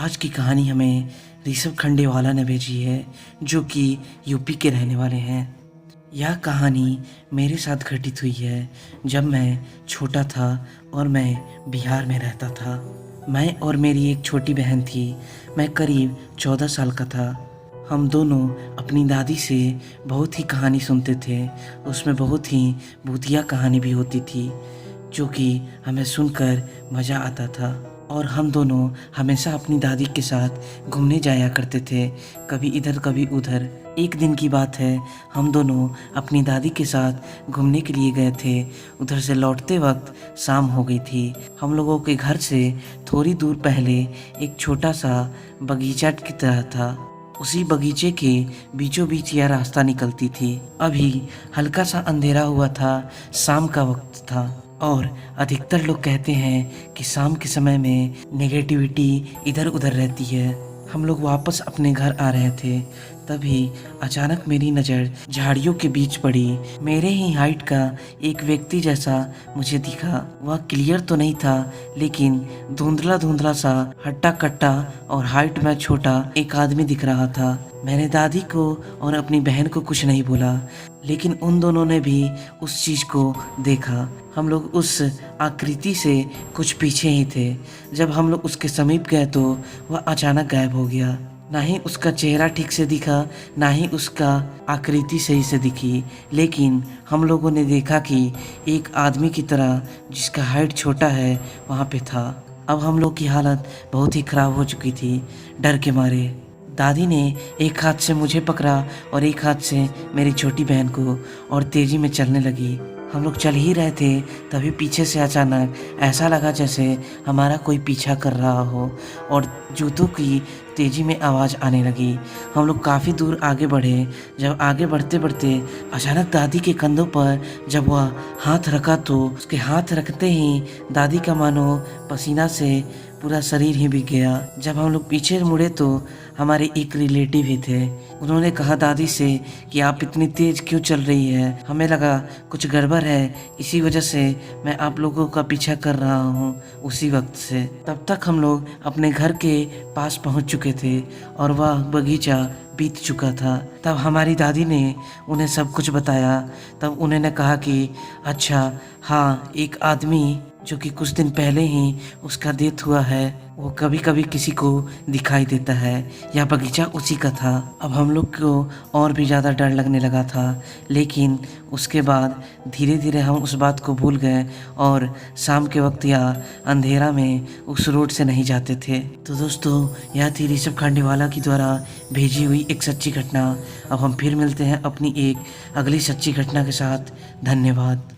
आज की कहानी हमें ऋषभ खंडेवाला ने भेजी है, जो कि यूपी के रहने वाले हैं। यह कहानी मेरे साथ घटित हुई है जब मैं छोटा था और मैं बिहार में रहता था। मैं और मेरी एक छोटी बहन थी। मैं करीब 14 साल का था। हम दोनों अपनी दादी से बहुत ही कहानी सुनते थे। उसमें बहुत ही भूतिया कहानी भी होती थी, जो कि हमें सुनकर मज़ा आता था। और हम दोनों हमेशा अपनी दादी के साथ घूमने जाया करते थे, कभी इधर कभी उधर। एक दिन की बात है, हम दोनों अपनी दादी के साथ घूमने के लिए गए थे। उधर से लौटते वक्त शाम हो गई थी। हम लोगों के घर से थोड़ी दूर पहले एक छोटा सा बगीचा की तरह था। उसी बगीचे के बीचों बीच यह रास्ता निकलती थी। अभी हल्का सा अंधेरा हुआ था, शाम का वक्त था। और अधिकतर लोग कहते हैं कि शाम के समय में नेगेटिविटी इधर उधर रहती है। हम लोग वापस अपने घर आ रहे थे, तभी अचानक मेरी नज़र झाड़ियों के बीच पड़ी। मेरे ही हाइट का एक व्यक्ति जैसा मुझे दिखा। वह क्लियर तो नहीं था, लेकिन धुंधला धुंधला सा, हट्टा कट्टा और हाइट में छोटा एक आदमी दिख रहा था। मैंने दादी को और अपनी बहन को कुछ नहीं बोला, लेकिन उन दोनों ने भी उस चीज़ को देखा। हम लोग उस आकृति से कुछ पीछे ही थे। जब हम लोग उसके समीप गए तो वह अचानक गायब हो गया। ना ही उसका चेहरा ठीक से दिखा, ना ही उसका आकृति सही से दिखी। लेकिन हम लोगों ने देखा कि एक आदमी की तरह, जिसका हाइट छोटा है, वहाँ पे था। अब हम लोग की हालत बहुत ही ख़राब हो चुकी थी डर के मारे। दादी ने एक हाथ से मुझे पकड़ा और एक हाथ से मेरी छोटी बहन को, और तेज़ी में चलने लगी। हम लोग चल ही रहे थे, तभी पीछे से अचानक ऐसा लगा जैसे हमारा कोई पीछा कर रहा हो, और जूतों की तेज़ी में आवाज़ आने लगी। हम लोग काफ़ी दूर आगे बढ़े। जब आगे बढ़ते बढ़ते अचानक दादी के कंधों पर जब वह हाथ रखा, तो उसके हाथ रखते ही दादी का मानो पसीना से पूरा शरीर ही भीग गया। जब हम लोग पीछे मुड़े तो हमारे एक रिलेटिव ही थे। उन्होंने कहा दादी से कि आप इतनी तेज़ क्यों चल रही है? हमें लगा कुछ गड़बड़ है, इसी वजह से मैं आप लोगों का पीछा कर रहा हूँ उसी वक्त से। तब तक हम लोग अपने घर के पास पहुँच चुके थे और वह बगीचा बीत चुका था। तब हमारी दादी ने उन्हें सब कुछ बताया। तब उन्होंने कहा कि अच्छा हाँ, एक आदमी जो कि कुछ दिन पहले ही उसका डेथ हुआ है, वो कभी कभी किसी को दिखाई देता है। यह बगीचा उसी का था। अब हम लोग को और भी ज़्यादा डर लगने लगा था, लेकिन उसके बाद धीरे धीरे हम उस बात को भूल गए और शाम के वक्त या अंधेरा में उस रोड से नहीं जाते थे। तो दोस्तों, यह थी ऋषभ खंडेवाला की द्वारा भेजी हुई एक सच्ची घटना। अब हम फिर मिलते हैं अपनी एक अगली सच्ची घटना के साथ। धन्यवाद।